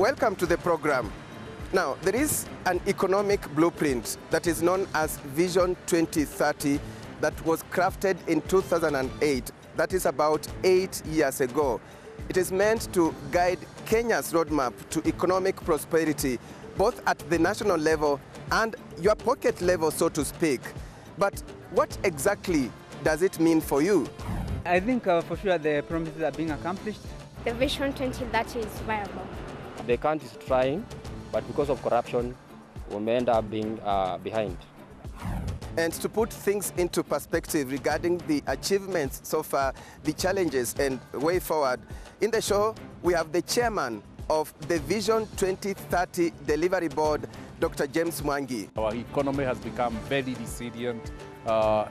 Welcome to the program. Now, there is an economic blueprint that is known as Vision 2030 that was crafted in 2008. That is about 8 years ago. It is meant to guide Kenya's roadmap to economic prosperity, both at the national level and your pocket level, so to speak. But what exactly does it mean for you? I think for sure the promises are being accomplished. The Vision 2030 is viable. The country is trying, but because of corruption, we may end up being behind. And to put things into perspective regarding the achievements so far, the challenges and way forward, in the show we have the chairman of the Vision 2030 Delivery Board, Dr. James Mwangi. Our economy has become very resilient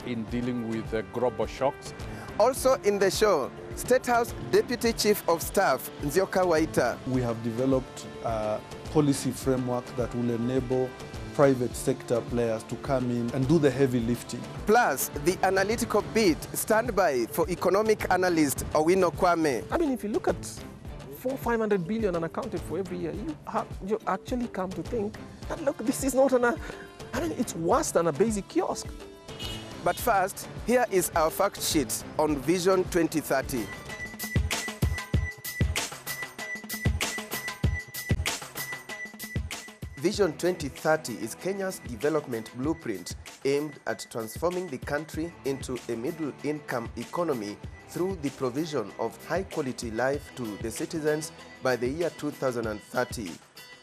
in dealing with global shocks. Also in the show, State House Deputy Chief of Staff, Nzioka Waita. We have developed a policy framework that will enable private sector players to come in and do the heavy lifting. Plus, the analytical beat, standby for economic analyst Owino Kwame. I mean, if you look at 400-500 billion unaccounted for every year, you actually come to think that, look, this is not it's worse than a basic kiosk. But first, here is our fact sheet on Vision 2030. Vision 2030 is Kenya's development blueprint aimed at transforming the country into a middle-income economy through the provision of high-quality life to the citizens by the year 2030.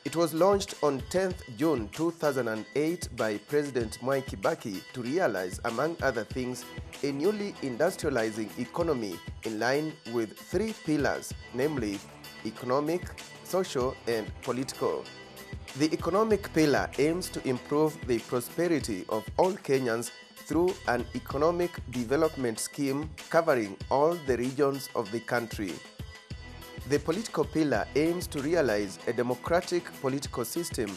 It was launched on 10th June 2008 by President Mwai Kibaki to realize, among other things, a newly industrializing economy in line with 3 pillars, namely economic, social, and political. The economic pillar aims to improve the prosperity of all Kenyans through an economic development scheme covering all the regions of the country. The political pillar aims to realize a democratic political system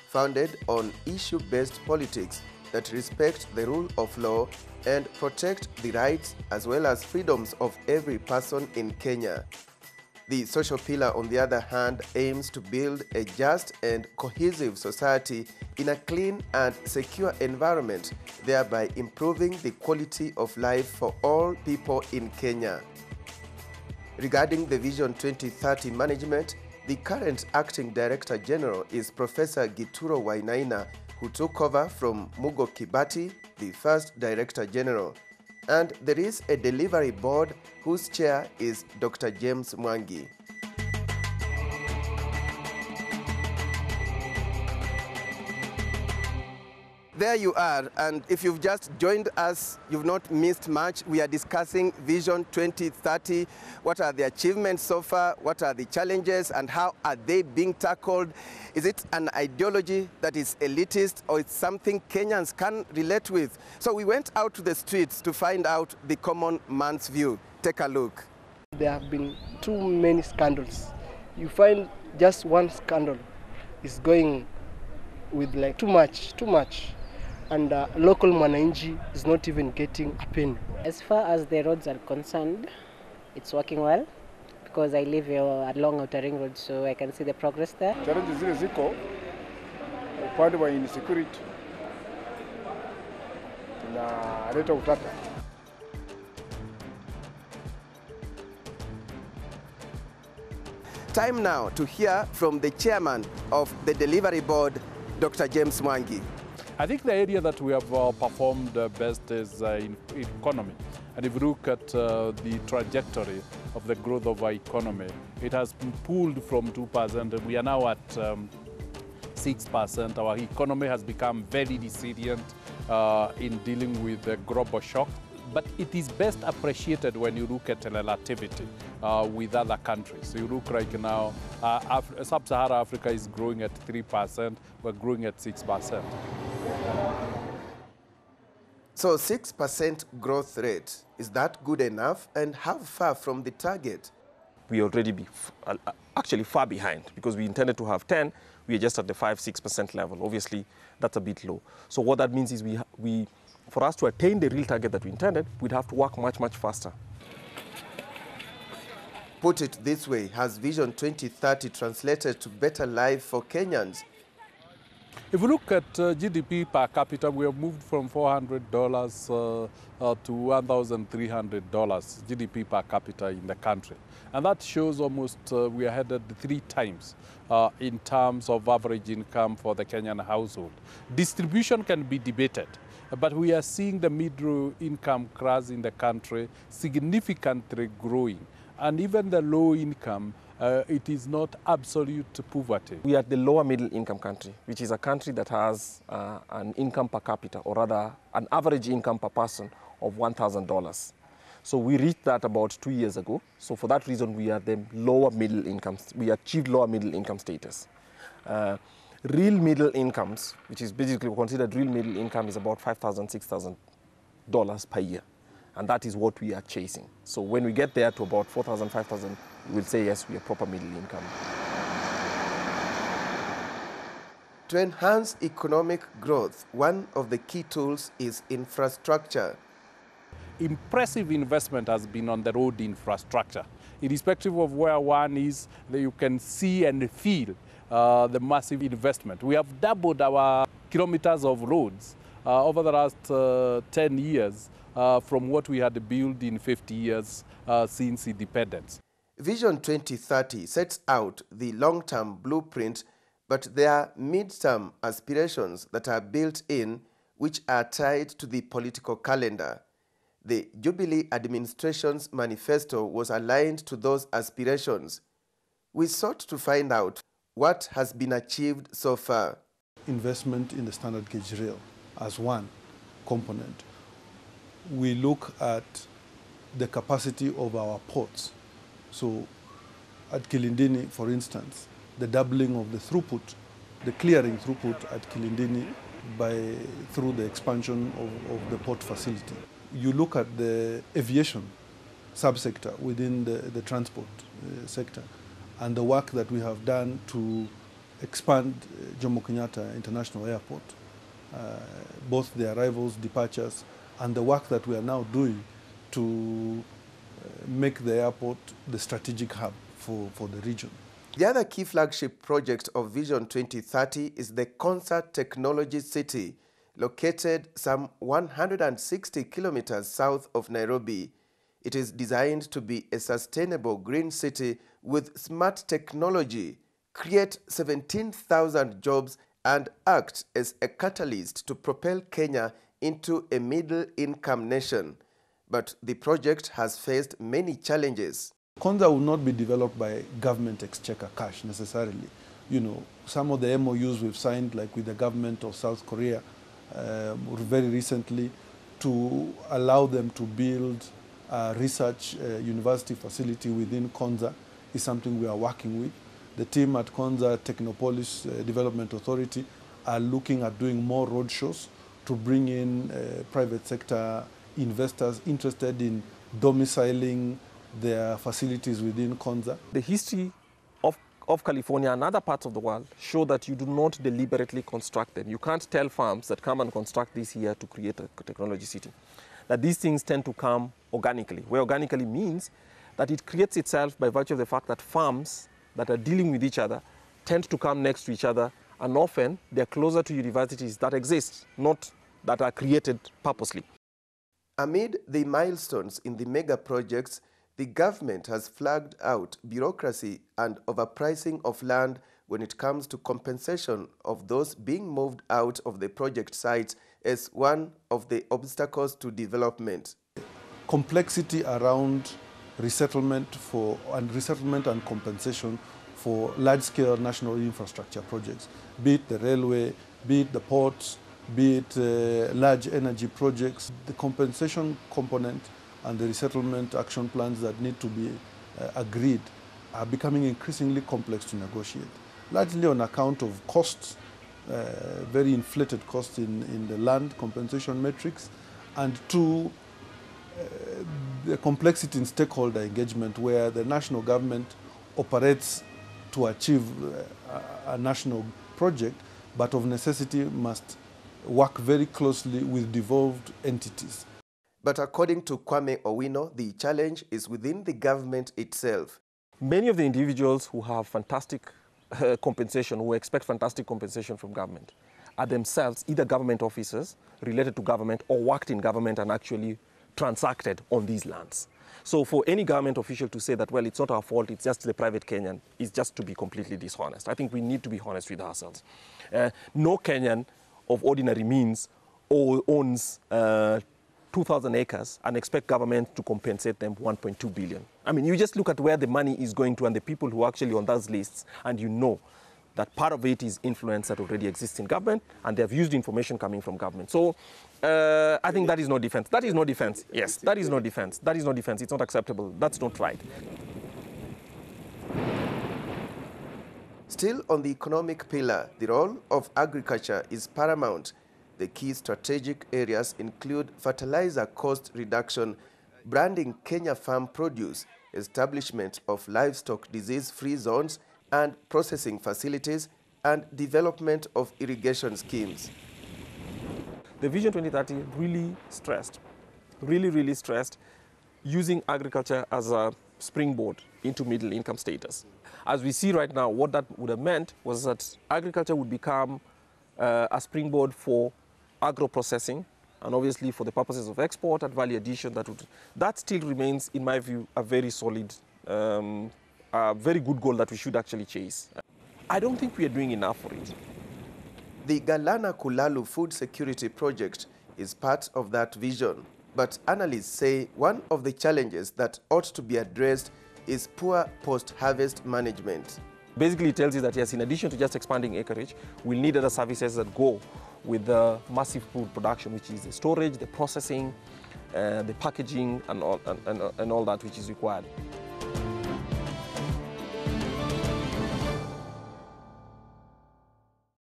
founded on issue-based politics that respect the rule of law and protect the rights as well as freedoms of every person in Kenya. The social pillar, on the other hand, aims to build a just and cohesive society in a clean and secure environment, thereby improving the quality of life for all people in Kenya. Regarding the Vision 2030 management, the current Acting Director General is Professor Gituro Wainaina, who took over from Mugo Kibati, the first Director General. And there is a delivery board whose chair is Dr. James Mwangi. There you are, and if you've just joined us, you've not missed much. We are discussing Vision 2030. What are the achievements so far? What are the challenges and how are they being tackled? Is it an ideology that is elitist or it's something Kenyans can relate with? So we went out to the streets to find out the common man's view. Take a look. There have been too many scandals. You find just one scandal is going with like too much. And local mwananchi is not even getting a penny. As far as the roads are concerned, it's working well because I live along Outer Ring Road, so I can see the progress there. Challenges zile ziko upande wa insecurity inaleta utata. Time now to hear from the chairman of the delivery board, Dr. James Mwangi. I think the area that we have performed best is in economy. And if you look at the trajectory of the growth of our economy, it has been pulled from 2%, and we are now at 6%. Our economy has become very resilient in dealing with the global shock. But it is best appreciated when you look at relativity with other countries. So you look right now, Sub-Saharan Africa is growing at 3%, we're growing at 6%. So 6% growth rate, is that good enough? And how far from the target? We already actually far behind because we intended to have 10, we are just at the 5-6% level. Obviously, that's a bit low. So what that means is for us to attain the real target that we intended, we'd have to work much, much faster. Put it this way, has Vision 2030 translated to better life for Kenyans? If we look at GDP per capita, we have moved from $400 to $1,300 GDP per capita in the country. And that shows almost we are headed 3 times in terms of average income for the Kenyan household. Distribution can be debated, but we are seeing the middle income class in the country significantly growing. And even the low income, it is not absolute poverty. We are the lower middle income country, which is a country that has an income per capita, or rather an average income per person of $1,000. So we reached that about 2 years ago. So for that reason, we are the lower middle income. We achieved lower middle income status. Real middle incomes, which is basically considered real middle income, is about $5,000, $6,000 per year. And that is what we are chasing. So when we get there to about 4,000, 5,000, we'll say, yes, we are proper middle income. To enhance economic growth, one of the key tools is infrastructure. Impressive investment has been on the road infrastructure. Irrespective of where one is, you can see and feel the massive investment. We have doubled our kilometers of roads over the last 10 years from what we had built in 50 years since independence. Vision 2030 sets out the long-term blueprint, but there are mid-term aspirations that are built in, which are tied to the political calendar. The Jubilee administration's manifesto was aligned to those aspirations. We sought to find out what has been achieved so far. Investment in the standard gauge rail as one component. We look at the capacity of our ports. So at Kilindini, for instance, the doubling of the throughput, the clearing throughput at Kilindini through the expansion of the port facility. You look at the aviation subsector within the transport sector and the work that we have done to expand Jomo Kenyatta International Airport, both the arrivals, departures, and the work that we are now doing to make the airport the strategic hub for the region. The other key flagship project of Vision 2030 is the Konza Technology City, located some 160 kilometers south of Nairobi. It is designed to be a sustainable green city with smart technology, create 17,000 jobs, and act as a catalyst to propel Kenya into a middle-income nation. But the project has faced many challenges. Konza will not be developed by government exchequer cash necessarily. You know, some of the MOUs we've signed, like with the government of South Korea, very recently, to allow them to build a research university facility within Konza is something we are working with. The team at Konza Technopolis Development Authority are looking at doing more roadshows to bring in private sector investors interested in domiciling their facilities within Konza. The history of California and other parts of the world show that you do not deliberately construct them. You can't tell firms that come and construct this here to create a technology city. That these things tend to come organically, where organically means that it creates itself by virtue of the fact that firms that are dealing with each other tend to come next to each other, and often they're closer to universities that exist, not that are created purposely. Amid the milestones in the mega projects, the government has flagged out bureaucracy and overpricing of land when it comes to compensation of those being moved out of the project sites as one of the obstacles to development. Complexity around resettlement and compensation for large-scale national infrastructure projects, be it the railway, be it the ports, be it large energy projects. The compensation component and the resettlement action plans that need to be agreed are becoming increasingly complex to negotiate, largely on account of costs, very inflated costs in the land compensation metrics, and two, the complexity in stakeholder engagement, where the national government operates to achieve a national project, but of necessity must work very closely with devolved entities. But according to Kwame Owino, the challenge is within the government itself. Many of the individuals who have fantastic compensation, who expect fantastic compensation from government, are themselves either government officers related to government or worked in government and actually transacted on these lands. So for any government official to say that, well, it's not our fault, it's just the private Kenyan, is just to be completely dishonest. I think we need to be honest with ourselves. No Kenyan of ordinary means owns 2,000 acres and expect government to compensate them 1.2 billion. I mean, you just look at where the money is going to and the people who are actually on those lists, and you know that part of it is influence that already exists in government, and they have used information coming from government. So I think that is no defense. That is no defense. Yes, that is no defense. That is no defense. It's not acceptable. That's not right. Still on the economic pillar, the role of agriculture is paramount. The key strategic areas include fertilizer cost reduction, branding Kenya farm produce, establishment of livestock disease-free zones and processing facilities, and development of irrigation schemes. The Vision 2030 really stressed using agriculture as a springboard into middle income status. As we see right now, what that would have meant was that agriculture would become a springboard for agro-processing, and obviously for the purposes of export and value addition, that still remains, in my view, a very solid, a very good goal that we should actually chase. I don't think we are doing enough for it. The Galana Kulalu Food Security Project is part of that vision, but analysts say one of the challenges that ought to be addressed is poor post-harvest management. Basically, it tells you that, yes, in addition to just expanding acreage, we'll need other services that go with the massive food production, which is the storage, the processing, the packaging, and all that which is required.